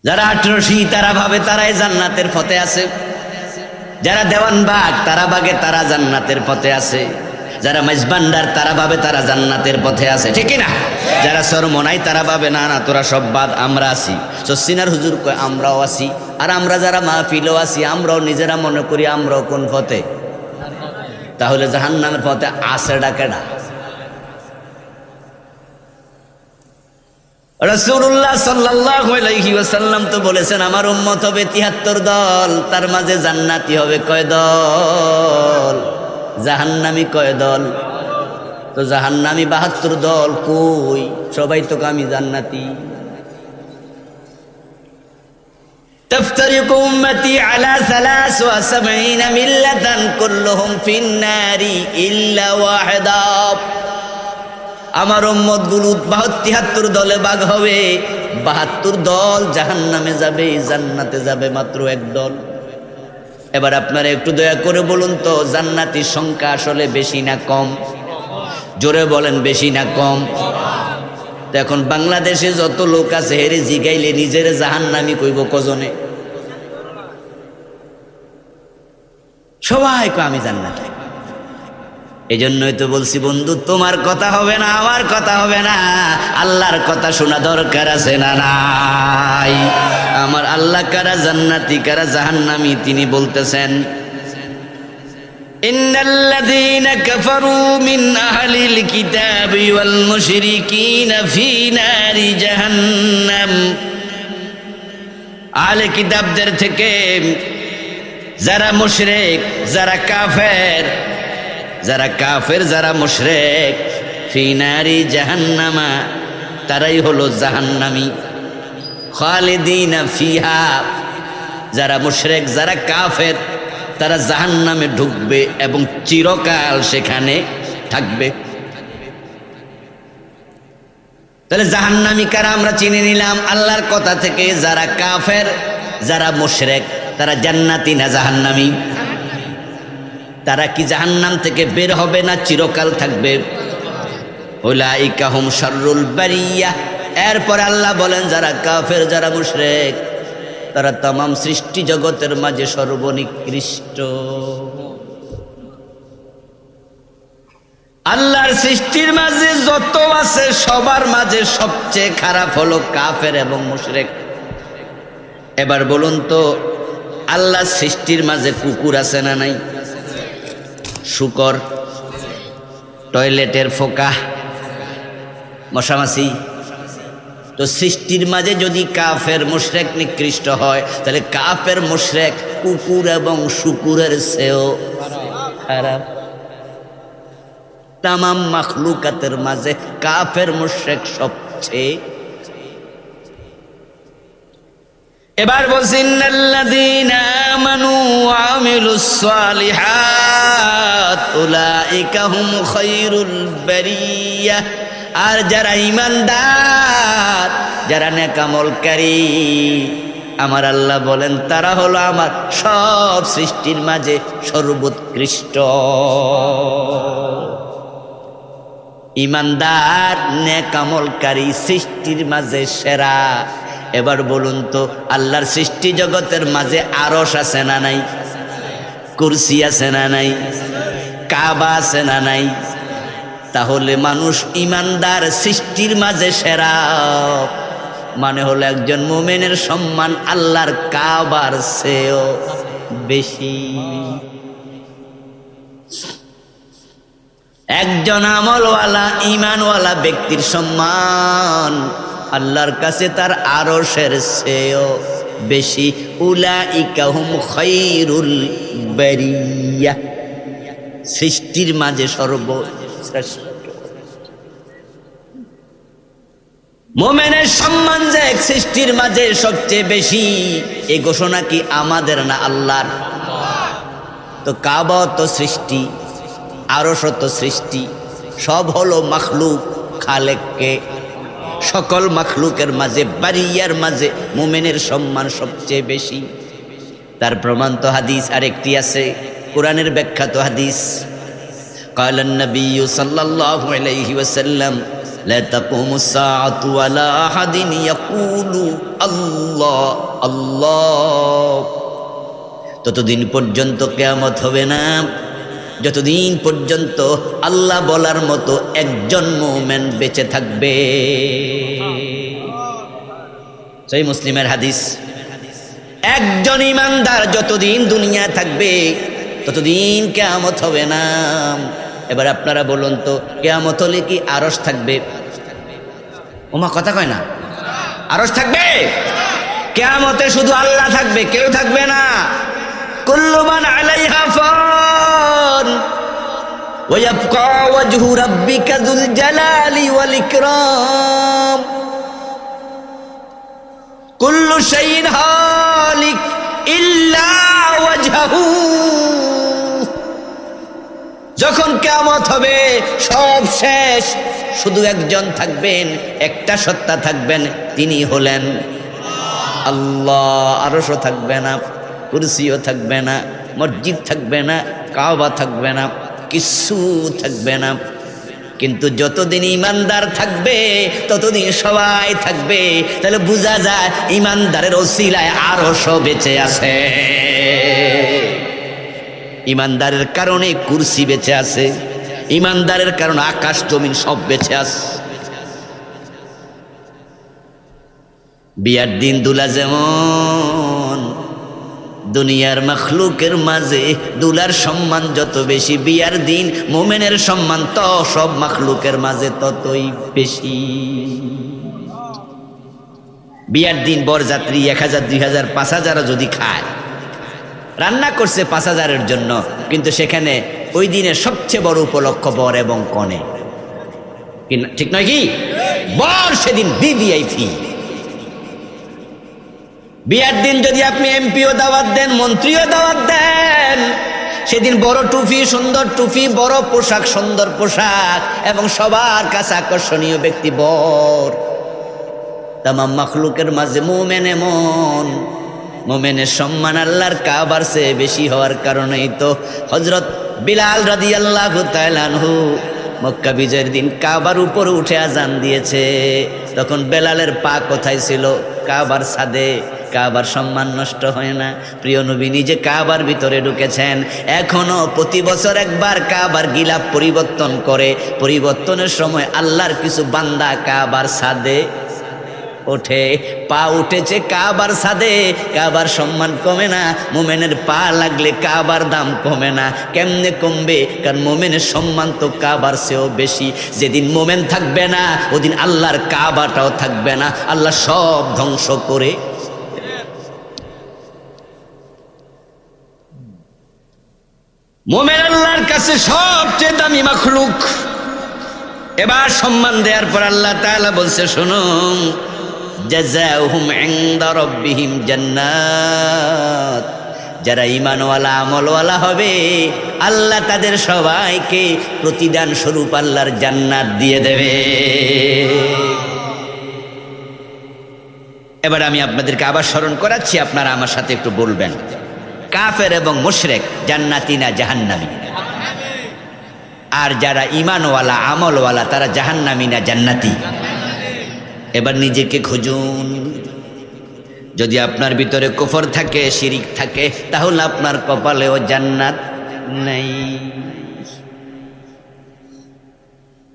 যারা আটরশি তারা ভাবে তারাই জান্নাতের পথে আছে, যারা দেওয়ানবাগ তারা ভাবে তারা জান্নাতের পথে আছে, যারা মাইজবান্ডার তারা ভাবে তারা জান্নাতের পথে আছে, ঠিক না? যারা সরমনাই তারা ভাবে না না তোরা সব বাদ, আমরা আছি। সসিনার হুজুর কয় আমরাও আছি, আর আমরা যারা মাহফিলও আছি আমরাও নিজেরা মনে করি আমরাও কোন পথে। তাহলে জাহান্নামের পথে আছে ডাকেডা? রাসূলুল্লাহ সাল্লাল্লাহু আলাইহি ওয়াসাল্লাম তো বলেছেন আমার উম্মত হবে ৭৩ দল, তার মাঝে জান্নাতি হবে কয় দল, জাহান্নামী কয় দল? তো জাহান্নামী ৭২ দল কই? সবাই তো আমি জান্নাতি। তাফতারিকু উম্মতি আলা ৭৩ মিল্লাতান কুল্লুহুম ফিন নারি ইল্লা ওয়াহিদা। আমার উম্মত গুলো ৭২ দলে ভাগ হবে, ৭২ দল জাহান্নামে যাবে, জান্নাতে যাবে মাত্র এক দল। এবার আপনারা একটু দয়া করে বলুন তো জান্নাতীর সংখ্যা আসলে বেশি না কম? জোরে বলেন, বেশি না কম? তো এখন বাংলাদেশে যত লোক আছে হেরে জিগাইলে নিজের জাহান্নামী কইব কজনে? সবাই কয় আমি জান্নাতে। এই জন্যই তো বলছি বন্ধু, তোমার কথা হবে না, আমার কথা হবে না, আল্লাহর কথা শোনা দরকার আছে না নাই? আমার আল্লাহ কারা জান্নাতি কারা জাহান্নামী তিনি বলতেছেন, ইন্নাল্লাযীনা কাফারু মিন আহলিল কিতাবি ওয়াল মুশরিকিনা ফী নারি জাহান্নাম। আহলে কিতাবদের থেকে যারা মুশরিক, যারা কাফের, যারা মুশরিক, ফী নারি জাহান্নামা, তারাই হলো জাহান্নামী। খালিদিনা ফিহা, যারা মুশরিক যারা কাফের তারা জাহান্নামে ঢুকবে এবং চিরকাল সেখানে থাকবে। তাহলে জাহান্নামী কারা আমরা চিনে নিলাম আল্লাহর কথা থেকে। যারা কাফের, যারা মুশরিক তারা জান্নাতি না জাহান্নামী? তারা কি জাহান্নাম থেকে বের হবে না চিরকাল থাকবে? উলাইকা হুম শাররুল বারিয়া। এরপর আল্লাহ বলেন যারা কাফের, যারা মুশরিক তারা तमाम সৃষ্টি জগতের মাঝে সর্বনিকৃষ্ট। আল্লাহর সৃষ্টির মাঝে যত আছে সবার মাঝে সবচেয়ে খারাপ হলো কাফের এবং মুশরিক। এবার বলুন তো আল্লাহর সৃষ্টির মাঝে কুকুর আছে না নাই? শুকর, টয়লেটের ফোকা, মশামাছি। তো সৃষ্টির মাঝে যদি কাফের মুশরিক নিকৃষ্ট হয় তাহলে কাফের মুশরিক কুকুর এবং শুকুরের চেয়েও খারাপ। তামাম মাখলুকাতের মাঝে কাফের মুশরিক সবচেয়ে। এবার বলছি ইন্নাল্লাযীনা আমানু ওয়া আমিলুস সালিহাত উলাইকা হুম খায়রুল বারিয়া। আর যারা ঈমানদার, যারা নেক আমলকারী, আমার আল্লাহ বলেন তারা হলো আমার সব সৃষ্টির মাঝে সর্বোৎকৃষ্ট। ঈমানদার নেক আমলকারী সৃষ্টির মাঝে সেরা। এবার বলুন তো আল্লাহর সৃষ্টি জগতের মাঝে আরশ আছে না নাই? কুরসি আছে না নাই? কাবা আছে না নাই? তাহলে মানুষ ঈমানদার সৃষ্টির মাঝে সেরা, মানে হলো একজন মুমিনের সম্মান আল্লাহর কাবার চেয়েও বেশি। একজন আমলওয়ালা ঈমানওয়ালা ব্যক্তির সম্মান আল্লাহর কাছে তার আরশের চেয়েও বেশি। উলাইকা হুম খায়রুল বারিয়া, সৃষ্টির মাঝে সর্বশ্রেষ্ঠ। মুমিনের সম্মান যে এক সৃষ্টির মাঝে সবচেয়ে বেশি, এই ঘোষণা কি আমাদের না আল্লাহর? তো কাবা তো সৃষ্টি, আরশ তো সৃষ্টি, সব হলো মাখলুক। খালেককে সকল মাখলুকের মাঝে বারিয়ার মাঝে মুমিনের সম্মান সবচেয়ে বেশি। তার প্রমাণ তো হাদিস আরেকটি আছে, কোরআনের ব্যাখ্যা তো হাদিস। قال النبي صلى الله عليه وسلم لا تقوم الساعة ولا أحد يقول الله الله ততদিন পর্যন্ত কিয়ামত হবে না যতদিন পর্যন্ত আল্লাহ বলার মতো একজন মুমিন বেঁচে থাকবে। সহিহ মুসলিমের হাদিস। একজন ইমানদার যতদিন দুনিয়া থাকবে ততদিন কিয়ামত হবে না। এবার আপনারা বলুন তো, কিয়ামত হলে কি আরশ থাকবে? ওমা কথা কয় না, আরশ থাকবে? কিয়ামতে শুধু আল্লাহ থাকবে, কেউ থাকবে না। কুল্লু মান আলাইহা ফান ওয়া ইয়াবকা ওয়াজহু রাব্বিকা যুল জালালি ওয়াল ইকরাম কুল্লু শাইইন হালিক ইল্লা ওয়াজহু। যখন কিয়ামত হবে সব শেষ, শুধু একজন থাকবেন, একটা সত্তা থাকবেন, তিনি হলেন আল্লাহ। আরশও থাকবে না, কুরসিও থাকবে না, মসজিদ থাকবে না, কাবা থাকবে না, কিছু থাকবে না। কিন্তু যতদিন ইমানদার থাকবে ততদিন সবাই থাকবে। তাহলে বোঝা যায় ইমানদারের ওসিলায় আরশও বেঁচে আছে, ইমানদারের কারণে কুরসি বেঁচে আছে, ইমানদারের কারণে আকাশ জমিন সব বেঁচে আছে। বিয়ার দিন দুলা যেমন দুনিয়ার মাখলুকের মাঝে দুলার সম্মান যত বেশি, বিয়ার দিন মোমেনের সম্মান তো সব মাখলুকের মাঝে ততই বেশি। বিয়ার দিন বরযাত্রী 1000, 2000, 5000 যদি খায়, রান্না করছে 5000-এর জন্য, কিন্তু সেখানে ওই দিনের সবচেয়ে বড় উপলক্ষ বর এবং কনে, ঠিক নয় কি? বর সেদিন ভিভিআইপি। বিয়ার দিন যদি আপনি এমপিও দাওয়াত দেন, মন্ত্রীও দাওয়াত দেন, সেদিন বড় টুপি, সুন্দর টুপি, বড় পোশাক, সুন্দর পোশাক, এবং সবার কাছে আকর্ষণীয় ব্যক্তি বর। তামাম মাখলুকের মাঝে মোমেন এমন, মোমেনের সম্মান আল্লাহর কাবার চেয়ে বেশি হওয়ার কারণেই তো হযরত বিলাল রাদিয়াল্লাহু তাআলা আনহু মক্কা বিজয়ের দিন কাবার উপরে উঠে আজান দিয়েছে। তখন বেলালের পা কোথায় ছিল? কাবার ছাদে। কাবার সম্মান নষ্ট হয় না। প্রিয় নবী নিজে কাবার ভিতরে ঢুকেছেন। এখনো প্রতি বছর একবার কাবার গিলাফ পরিবর্তন করে। পরিবর্তনের সময় আল্লাহর কিছু বান্দা কাবার ছাদে ওঠে। পা উঠেছে কাবার ছাদে, কাবার সম্মান কমে না। মোমেনের পা লাগলে কাবার দাম কমে না। কেমনে কমবে? কারণ মোমেনের সম্মান তো কাবার চেয়েও বেশি। যেদিন মোমেন থাকবে না ওদিন আল্লাহর কাবাটাও থাকবে না, আল্লাহ সব ধ্বংস করে। মোমেন আল্লাহর কাছে সবচেয়ে দামি মাখলুক। এবার সম্মান দেওয়ার পর আল্লাহ তাআলা বলছে, শুনুন, জাযাউহুম ইনদা রাব্বিহিম জান্নাত। যারা ঈমানওয়ালা আমলওয়ালা হবে আল্লাহ তাদের সবাইকে প্রতিদান স্বরূপ আল্লাহর জান্নাত দিয়ে দেবে। এবার আমি আপনাদেরকে আবার স্মরণ করাচ্ছি, আপনারা আমার সাথে একটু বলবেন, কাফের এবং মুশরিক জান্নাতি না জাহান্নামী? আর যারা ঈমানওয়ালা আমলওয়ালা তারা জাহান্নামী না জান্নাতি? এবার নিজেকে খুঁজুন। যদি আপনার ভিতরে কুফর থাকে, শিরিক থাকে, তাহলে আপনার কপালেও জান্নাত নেই।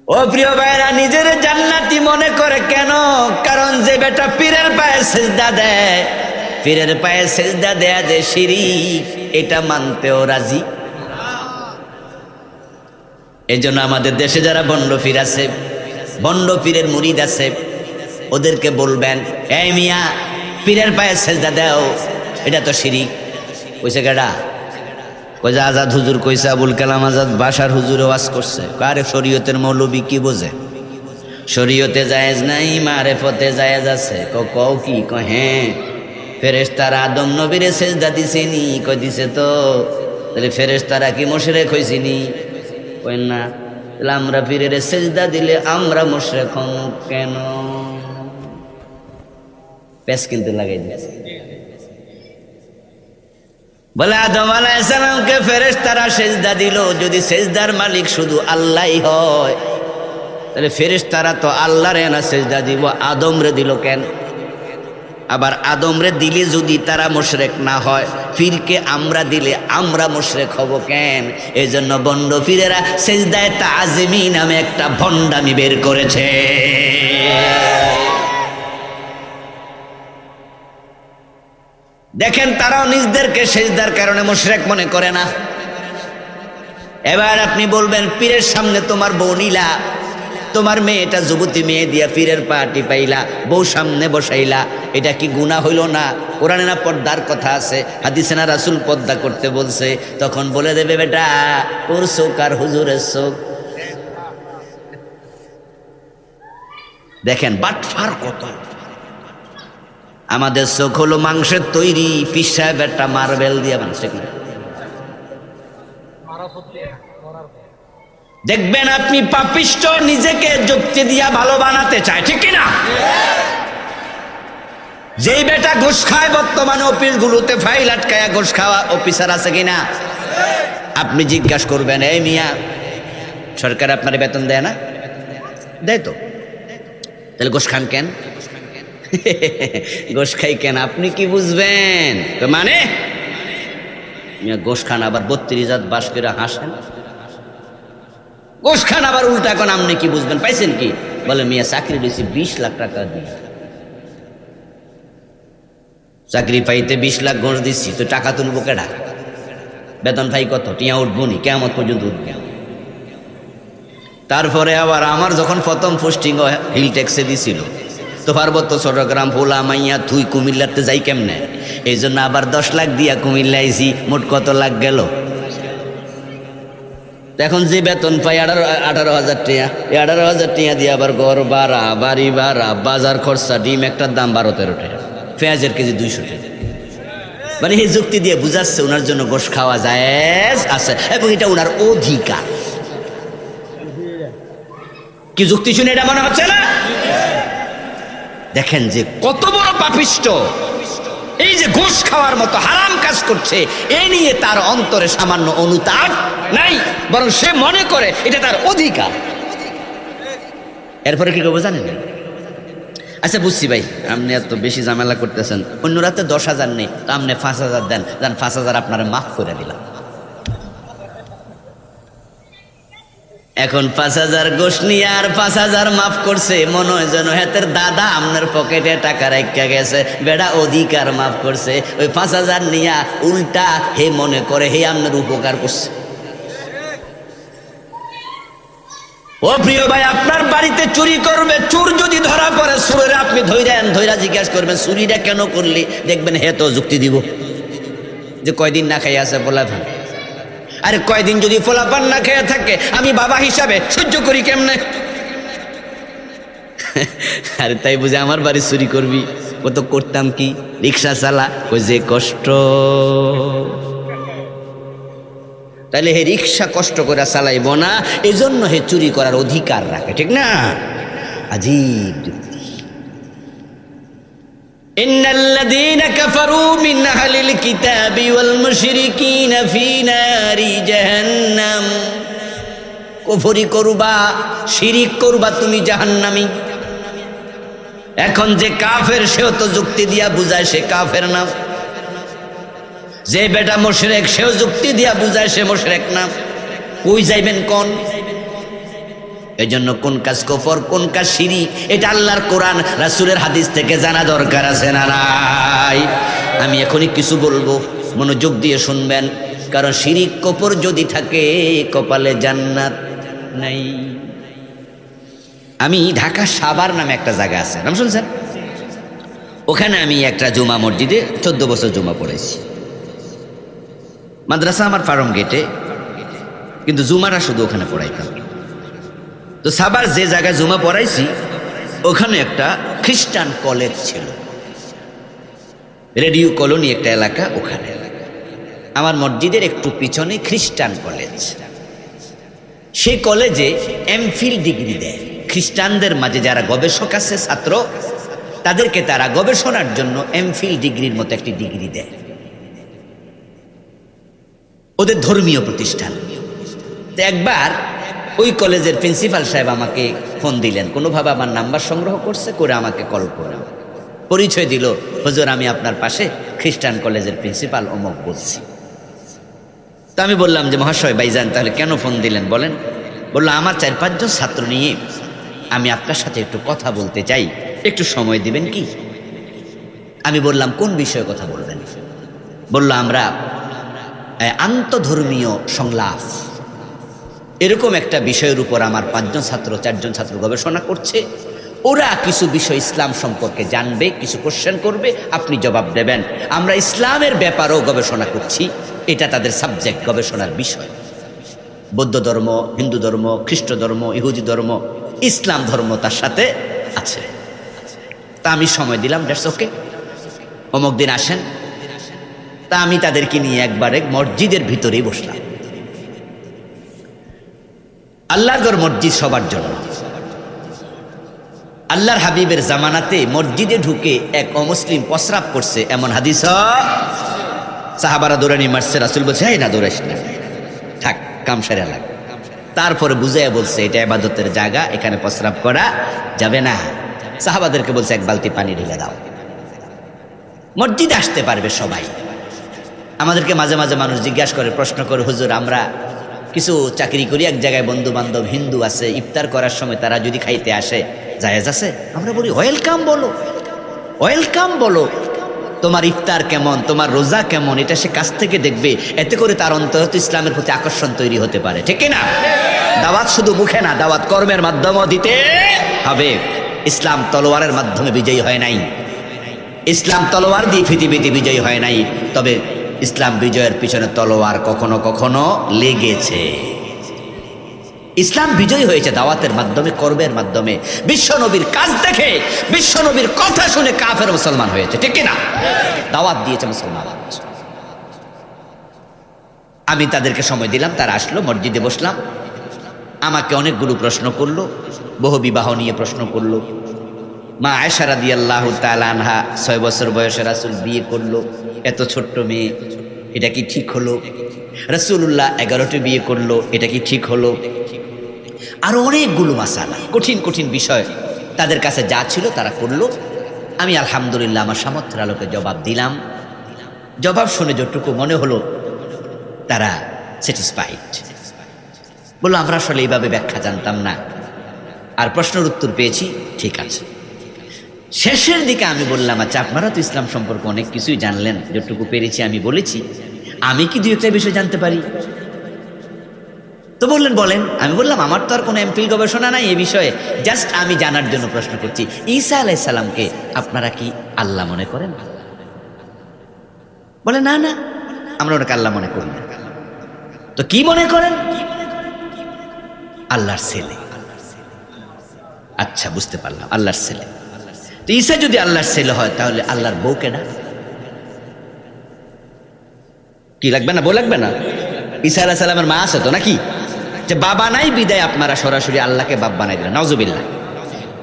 ও প্রিয় ভাইরা, নিজের জান্নাতি মনে করে কেন? কারণ যে বেটা পীরের পায়ে সিজদা দেয়, পীরের পায়ে সিজদা দেয়া যে শিরিক, এটা মানতেও রাজি। এই জন্য আমাদের দেশে যারা বন্ড পীর আছে, বন্ড পীরের মুরিদ আছে, ওদেরকে বলবেন, এই মিয়া, পীরের পায়ে সেজদা দাও, এটা তো শিরিক। কইছে কেডা? কইছে আজাদ হুজুর কইছে, আবুল কালাম আজাদ বাসার হুজুরে ওয়াজ করছে। আরে শরীয়তের মৌলবী কি বোঝে? শরীয়তে জায়েজ নাই, মারেফতে জায়েজ আছে। কও কি? হ্যাঁ, ফেরেশতারা আদম নবীরে সেজদা দিছেনি। কই দিছে তো। তাহলে ফেরেশতারা কি মুশরিক হইছিনি? কই না। তাহলে আমরা পীরের সেজদা দিলে আমরা মুশরিক হম কেন? পেস কিন্তু লাগাই দিয়েছে। বলে আদম আলাইহিস সালামকে ফেরেশতারা সেজদা দিল, যদি সেজদার মালিক শুধু আল্লাহই হয় তাহলে ফেরেশতারা তো আল্লাহরে না সেজদা দিব, আদমরে দিল কেন? আবার আদমরে দিলে যদি তারা মুশরিক না হয়, পীরকে আমরা দিলে আমরা মুশরিক হব কেন? এই জন্য বন্ড পীরেরা সেজদায়ে তাজিমি নামে একটা ভণ্ডামি বের করেছে। দেখেন তারাও নিজদেরকে সেজদার কারণে মুশরিক মনে করে না। এবার আপনি বলবেন পীরের সামনে তোমার বউ নিলা, তোমার মেয়েটা যুবতী মেয়ে দিয়া পীরের পা টিপাইলা, বউ সামনে বসাইলা, এটা কি গুনাহ হইল না? কোরআনে না পর্দার কথা আছে, হাদিসে না রাসূল পর্দা করতে বলছে? তখন বলে দেবে বেটা তোর চোখ আর হুজুরের চোখ। দেখেন বাটফার কত। আমাদের চোখ হলো মাংসের তৈরি, পিসায় বেটা মার্বেল দিয়া বানছে কিনা। দেখবেন আপনি পাপিষ্ট নিজেকে যুক্তি দিয়া ভালো বানাতে চায়, ঠিক কিনা? যেই বেটা ঘুষ খায়, বর্তমানে অফিস গুলোতে ফাইল আটকায়া ঘুষ খাওয়া অফিসার আছে কিনা? আপনি জিজ্ঞাসা করবেন, এই মিয়া সরকার আপনার বেতন দেয় না? দেয় তো, তাহলে ঘুষ খান কেন? ঘুষ খাই কেন আপনি কি বুঝবেন? মানে ঘুষ খান আবার 32 বাস করে হাসেন, ঘুষ খান আবার উল্টা কোন, আপনি কি বুঝবেন? পাইছেন কি? বলে মিয়া চাকরি দিয়েছি 20 লাখ টাকা দিয়ে, চাকরি পাইতে 20 লাখ ঘুষ দিচ্ছি, তো টাকা তুলবো কেডা? বেতন পাই কত? টিয়া উঠবো নি? কেমন পর্যন্ত উঠবে? তারপরে আবার আমার যখন প্রথম পোস্টিং হিল ট্যাক্সে দিছিল, তো পার্বত্য চট্টগ্রাম ভোলা মাইয়া তুই কুমিল্লাতে যাই কেমনে, এই জন্য আবার 10 লাখ দিয়া কুমিল্লা আইছি, মোট কত লাখ গেল? এখন যে বেতন পাই 18,000 টাকা, 18,000 টাকা দিয়ে আবার ঘর ভাড়া, বাড়ি ভাড়া, বাজার খরচা, ডিম একটার দাম 12-13 টাকা, পেঁয়াজের কেজি 200 টাকা। মানে এই যুক্তি দিয়ে বুঝাচ্ছে ওনার জন্য গোশ খাওয়া জায়েজ আছে এবং এটা ওনার অধিকার। কি যুক্তি শুনে এটা মনে হচ্ছে না? দেখেন যে কত বড় পাপিষ্ট, এই যে ঘুষ খাওয়ার মতো হারাম কাজ করছে, এ নিয়ে তার অন্তরে সামান্য অনুতাপ নাই, বরং সে মনে করে এটা তার অধিকার। এরপরে কি করবো জানেন? আচ্ছা বুঝছি ভাই, আপনি এত বেশি ঝামেলা করতেছেন, অন্য রাতে 10,000 নেই, তো আপনি 5,000 দেন, 5,000 আপনারা মাফ করে দিলাম। এখন 5,000 গোশ নিয়ে আর 5,000 মাফ করছে, মনে হয় যেন হেতের দাদা আপনার পকেটে টাকা রাখা গেছে, বেড়া অধিকার মাফ করছে। ওই 5,000 নিয়া উল্টা হে মনে করে হে আপনার উপকার করছে। ও প্রিয় ভাই, আপনার বাড়িতে চুরি করবে, চোর যদি ধরা পড়ে, চোরের আপনি ধৈরা জিজ্ঞাসা করবেন চুরিটা কেন করলি, দেখবেন হে তো যুক্তি দিব যে কয়দিন না খাই আছে পোলাপান। আরে কয়দিন যদি পোলাপান না খেয়ে থাকে, আমি বাবা হিসাবে সহ্য করি কেমনে? আরে তাই বুঝে আমার বাড়ি চুরি করবি? কত করতাম কি, রিক্সা চালা, ওই যে কষ্ট, তাহলে হে রিক্সা কষ্ট করে চালাইব না, এই জন্য হে চুরি করার অধিকার রাখে, ঠিক না? আজীব যুক্তি। ইন্নাল্লাযীনা কাফারু মিন আহলিল কিতাবি ওয়াল মুশরিকিনা ফী নারি জাহান্নাম। কুফরি করবা, শিরিক করবা, তুমি জাহান্নামী। এখন যে কাফের সেও তো যুক্তি দিয়া বুঝায় সে কাফের না, যে বেটা মুশরিক সেও যুক্তি দিয়া বুঝায় সে মুশরিক না। কই যাইবেন কোন? এজন্য কোন কাজ কুফর, কোন কাজ শিরিক, এটা আল্লাহর কোরআন রাসূলের হাদিস থেকে জানা দরকার আছে না নাই? আমি এখনই কিছু বলবো, মনোযোগ দিয়ে শুনবেন, কারণ শিরিক কুফর যদি থাকে কপালে জান্নাত নাই। আমি ঢাকা সাভার নামে একটা জায়গা আছে, নাম শুনছেন? ওখানে আমি একটা জুমা মসজিদে 14 বছর জুমা পড়েছি। মাদ্রাসা আমার ফার্ম গেটে, কিন্তু জুমাটা শুধু ওখানে পড়াইতাম। তো সাভার যে জায়গায় জুমা পড়াইছি ওখানে একটা খ্রিস্টান কলেজ ছিল, রেডিও কলোনি একটা এলাকা, ওখানে আমার মসজিদের একটু পিছনে খ্রিস্টান কলেজ। সেই কলেজে এমফিল ডিগ্রি দেয় খ্রিস্টানদের মাঝে, যারা গবেষক আছে ছাত্র, তাদেরকে তারা গবেষণার জন্য এমফিল ডিগ্রির মতো একটি ডিগ্রি দেয়। ওদের ধর্মীয় প্রতিষ্ঠান। তো একবার ওই কলেজের প্রিন্সিপাল সাহেব আমাকে ফোন দিলেন, কোনোভাবে আমার নাম্বার সংগ্রহ করছে, করে আমাকে কল করে পরিচয় দিল, হুজুর আমি আপনার পাশে খ্রিস্টান কলেজের প্রিন্সিপাল অমুক বলছি। তো আমি বললাম যে মহাশয় ভাইজান তাহলে কেন ফোন দিলেন বলেন। বললো আমার 4-5 জন ছাত্র নিয়ে আমি আপনার সাথে একটু কথা বলতে চাই, একটু সময় দিবেন কি? আমি বললাম কোন বিষয়ে কথা বলবেন? বললো আমরা আন্তধর্মীয় সংলাপ এরকম একটা বিষয়ের উপর আমার 5 জন ছাত্র 4 জন ছাত্র গবেষণা করছে, ওরা কিছু বিষয় ইসলাম সম্পর্কে জানবে, কিছু কোশ্চেন করবে, আপনি জবাব দেবেন। আমরা ইসলামের ব্যাপারেও গবেষণা করছি, এটা তাদের সাবজেক্ট, গবেষণার বিষয়। বৌদ্ধ ধর্ম, হিন্দু ধর্ম, খ্রিস্ট ধর্ম, ইহুদি ধর্ম, ইসলাম ধর্ম তার সাথে আছে। তা আমি সময় দিলাম, দ্যাটস ওকে, অমুক দিন আসেন। তা আমি তাদেরকে নিয়ে একবারে মসজিদের ভিতরেই বসলাম। আল্লাহর ঘর মসজিদ সবার জন্য। আল্লাহর হাবিবের জামানাতে মসজিদে ঢুকে এক অমুসলিম প্রস্রাব করছে এমন হাদিস সাহাবারা দৌড়ানি মারছে, রাসূল বলছে এই না দৌড়াইস না, থাক কাম সেরে লাগ। তারপরে বুঝাইয়া বলছে এটা ইবাদতের জায়গা, এখানে প্রস্রাব করা যাবে না। সাহাবাদেরকে বলছে এক বালতি পানি ঢেলে দাও। মসজিদে আসতে পারবে সবাই। আমাদেরকে মাঝে মাঝে মানুষ জিজ্ঞাসা করে, প্রশ্ন করে, হুজুর আমরা কিছু চাকরি করি, এক জায়গায় বন্ধু বান্ধব হিন্দু আছে, ইফতার করার সময় তারা যদি খাইতে আসে জায়েজ আছে? আমরা বলি ওয়েলকাম বলো, ওয়েলকাম বলো। তোমার ইফতার কেমন, তোমার রোজা কেমন, এটা সে কাছ থেকে দেখবে, এতে করে তার অন্তত ইসলামের প্রতি আকর্ষণ তৈরি হতে পারে, ঠিক না? দাওয়াত শুধু মুখে না, দাওয়াত কর্মের মাধ্যমেও দিতে হবে। ইসলাম তলোয়ারের মাধ্যমে বিজয়ী হয় নাই, ইসলাম তলোয়ার দিয়ে পৃথিবীতে বিজয়ী হয় নাই, তবে ইসলাম বিজয়ের পিছনে তলোয়ার কখনো কখনো লেগেছে। ইসলাম বিজয়ী হয়েছে দাওয়াতের মাধ্যমে, কর্মের মাধ্যমে। বিশ্বনবীর কাজ দেখে, বিশ্বনবীর কথা শুনে কাফের মুসলমান হয়েছে, ঠিক না? দাওয়াত দিয়েছে মুসলমান। আমি তাদেরকে সময় দিলাম, তারা আসলো, মসজিদে বসলাম। আমাকে অনেকগুলো প্রশ্ন করলো, বহু বিবাহ নিয়ে প্রশ্ন করলো। মা আয়েশা রাদিয়াল্লাহু তাআলা আনহা 6 বছর বয়সে রাসূল বিয়ে করলো, এত ছোট্ট মেয়ে, এটা কি ঠিক হলো? রাসূলুল্লাহ 11টি বিয়ে করলো, এটা কি ঠিক হলো? আরো অনেকগুলো মাসালা, কঠিন কঠিন বিষয় তাদের কাছে যা ছিল তারা করলো। আমি আলহামদুলিল্লাহ আমার সামর্থ্যের আলোকে জবাব দিলাম। জবাব শুনে যতটুকু মনে হলো তারা স্যাটিসফাইড। বললো আমরা আসলে এইভাবে ব্যাখ্যা জানতাম না, আর প্রশ্নের উত্তর পেয়েছি, ঠিক আছে। শেষের দিকে আমি বললাম আচ্ছা আপনারা তো ইসলাম সম্পর্কে অনেক কিছুই জানলেন, যতটুকু পেরেছি আমি বলেছি, আমি কি 2-একটা বিষয় জানতে পারি? তো বললেন বলেন। আমি বললাম আমার তো আর কোনো এমফিল গবেষণা নাই এ বিষয়ে, জাস্ট আমি জানার জন্য প্রশ্ন করছি, ঈসা আলাইহিস সালামকে আপনারা কি আল্লাহ মনে করেন? বলে না না, আমরা ওনাকে আল্লাহ মনে করি না। তো কি মনে করেন? আল্লাহর ছেলে। আচ্ছা বুঝতে পারলাম, আল্লাহর ছেলে। তো ঈসা যদি আল্লাহর ছেলে হয় তাহলে আল্লাহর বউ কেনা? কি লাগবে না, বউ লাগবে না? ঈসা আলাইহিস সালামের মা আছে তো নাকি? যে বাবা নাই বিদায় আপনারা সরাসরি আল্লাহকে বাপ বানাই দিলেন, নাউজুবিল্লাহ।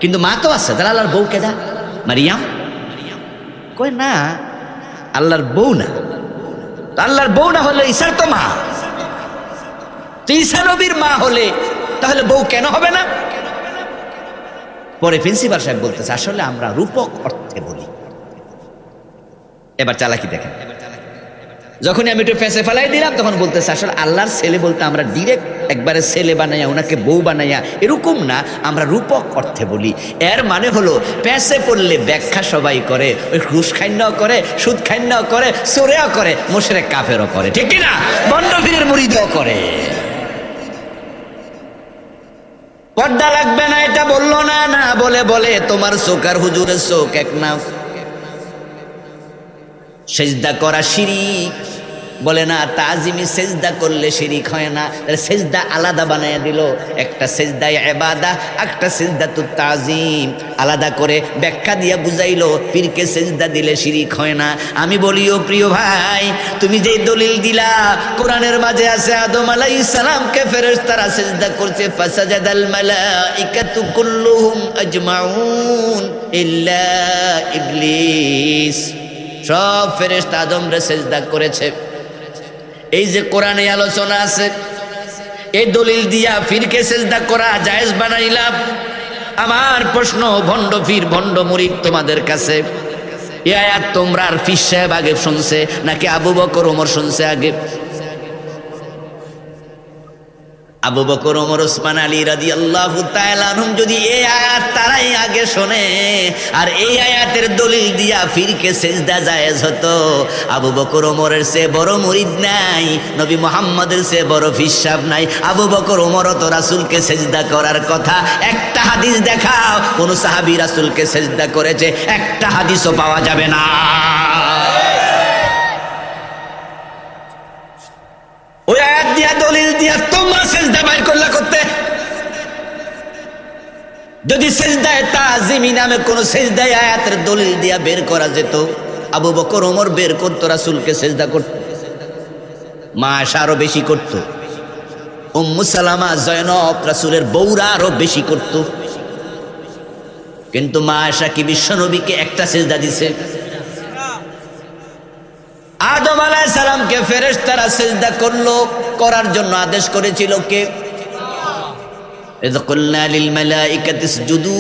কিন্তু মা তো আছে, তাহলে আল্লাহর বউ কেনা? মারিয়াম? কই না, আল্লাহর বউ না। আল্লাহর বউ না হলে ঈসার তো মা, তো ঈসা নবীর মা হলে তাহলে বউ কেন হবে না? পরে প্রিন্সিপাল সাহেব বলতেছে আসলে আমরা রূপক অর্থে বলি। এবার চালাকি দেখেন, যখনই আমি একটু ফেঁসে ফেলাই দিলাম তখন বলতেছে আসলে আল্লাহর ছেলে বলতে আমরা ডিরেক্ট একবারে ছেলে বানাইয়া ওনাকে বউ বানাইয়া এরকম না, আমরা রূপক অর্থে বলি। এর মানে হলো প্যাঁচে পড়লে ব্যাখ্যা সবাই করে, ওই ঘুষ খাইন্যাও করে, সুদ খাইন্যাও করে, চোরেও করে, মুশরিক কাফেরও করে, ঠিক না? বন্ডপীরের মুরিদও করে। পর্দা লাগবে না এটা বললো না, না বলে বলে তোমার চোখ আর হুজুরের চোখ এক না। সেজদা করা শিরিক, বলে না তাজিমি সেজদা করলে শিরিক হয় না, সেজদা আলাদা বানাইয়া দিল, একটা সেজদায় ইবাদা, একটা সেজদা তো তাজিম, আলাদা করে ব্যাখ্যা দিয়া বুঝাইলো পীরকে সেজদা দিলে শিরিক হয় না। আমি বলিও প্রিয় ভাই, তুমি যে দলিল দিলা কোরআনের মাঝে আছে আদম আলাইহিস সালামকে ফেরেশতারা সেজদা করছে, ফাসাজাদাল মালাইকাতু কুল্লুহুম আজমাউন ইল্লা ইবলিস, সব ফেরেশতা আদমরে সেজদা করেছে, এই যে কোরআনে আলোচনা আছে, এই দলিল দিয়া ফিরকে সেজদা করা জায়েজ বানাইলাম। আমার প্রশ্ন, ভণ্ড ফির ভণ্ড মুরিদ তোমাদের কাছে, এই আয়াত তোমরা আর ফির সাহেব আগে শুনছে নাকি আবু বকর ওমর শুনছে আগে? আবু বকর ওমর ওসমান আলী রাদিয়াল্লাহু তাআলা আনহুম যদি এই আয়াত তারাই আগে শোনে আর এই আয়াতের দলিল দিয়া ফিরকে সেজদা জায়েজ হতো, আবু বকর ওমরের চেয়ে বড় মুরিদ নাই, নবী মুহাম্মদের চেয়ে বড় ফির সাহেব নাই। আবু বকর ওমরও তো রাসূলকে সেজদা করার কথা। একটা হাদিস দেখাও কোন সাহাবী রাসূলকে সেজদা করেছে, একটা হাদিসও পাওয়া যাবে না। ওই আয়াত দিয়া দলিল দিয়া তোমরা সেজদা বাইর করলা করতে। যদি সেজদায়ে তাজিমি নামে কোন সেজদায়ে আয়াতের দলিল দিয়া বের করা যেত, আবু বকর ওমর বের করতো, রাসূলকে সেজদা করত। মা আয়েশা আরো বেশি করত, উম্মু সালামা জয়নব রাসূলের বউরা আরো বেশি করত। কিন্তু মা আয়েশা কি বিশ্ব নবীকে একটা সেজদা দিছে? আদম আলাইহিস সালামকে ফেরেশতারা সিজদা করলো, করার জন্য আদেশ করেছিল কে? ইয কুলনা লিল মালাইকাতি ইসজুদু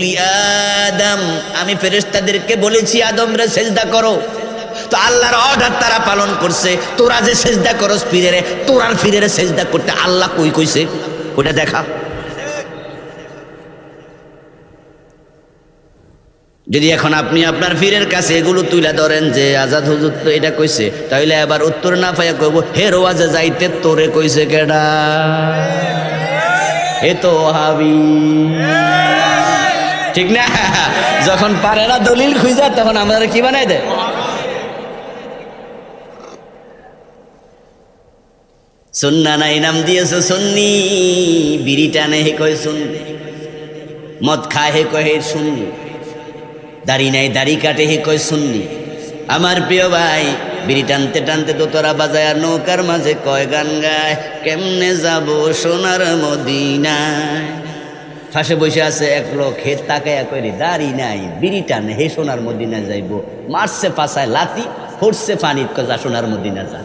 লিআদম, আমি ফেরেশতাদেরকে বলেছি আদমরে সিজদা করো। তো আল্লাহর অর্ডার তারা পালন করছে। তোরা যে সিজদা করস ফিরেরে, তোরার ফিরেরে সিজদা করতে আল্লাহ কই কইছে? ওটা দেখা। যদি এখন আপনি আপনার ফিরের কাছে এগুলো তুলে ধরেন যে আজাদ হুজুর তো এটা কইছে, তাহলে এবার উত্তর না পাইয়া কইব হে রোয়াজে যাইতে তোরে কইছে কেডা? হে তো ওহাবি, ঠিক না? যখন পারে না দলিল খুঁজা তখন আমাদের কি বানাই দেয়? সুন্না নাই নাম দিয়েছে সুন্নি, বিড়ি টানে হে কয় সুন্নি, মদ খায় হে কয় হে সুন্নি, দাড়ি নাই দাড়ি কাটে হে কয় সুন্নি। আমার প্রিয় ভাই, বিড়ি টানতে টানতে তো তোরা বাজায় আর নৌকার মাঝে কয় গান গায়, কেমনে যাব সোনার মদিনায়। ফাঁসে বসে আছে এক লোক, হে তাকায়া কয় রে দাড়ি নাই বিড়ি টানে হে সোনার মদিনায় যাইব, মারছে পাছায় লাতি, ফুটছে পানিত কয় যা সোনার মদিনা যা।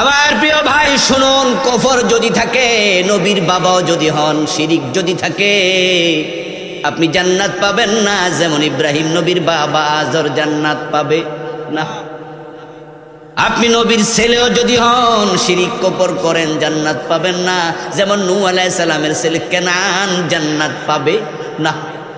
আমার প্রিয় ভাই শুনুন, কফর যদি থাকে, নবীর বাবাও যদি হন, শিরিক যদি থাকে, আপনি জান্নাত পাবেন না। যেমন ইব্রাহিম নবীর বাবা আজর জান্নাত পাবে না। আপনি নবীর ছেলেও যদি হন, শিরিক কফর করেন, জান্নাত পাবেন না। যেমন নূহ আলাইহিস সালামের ছেলে কেনান জান্নাত পাবে না।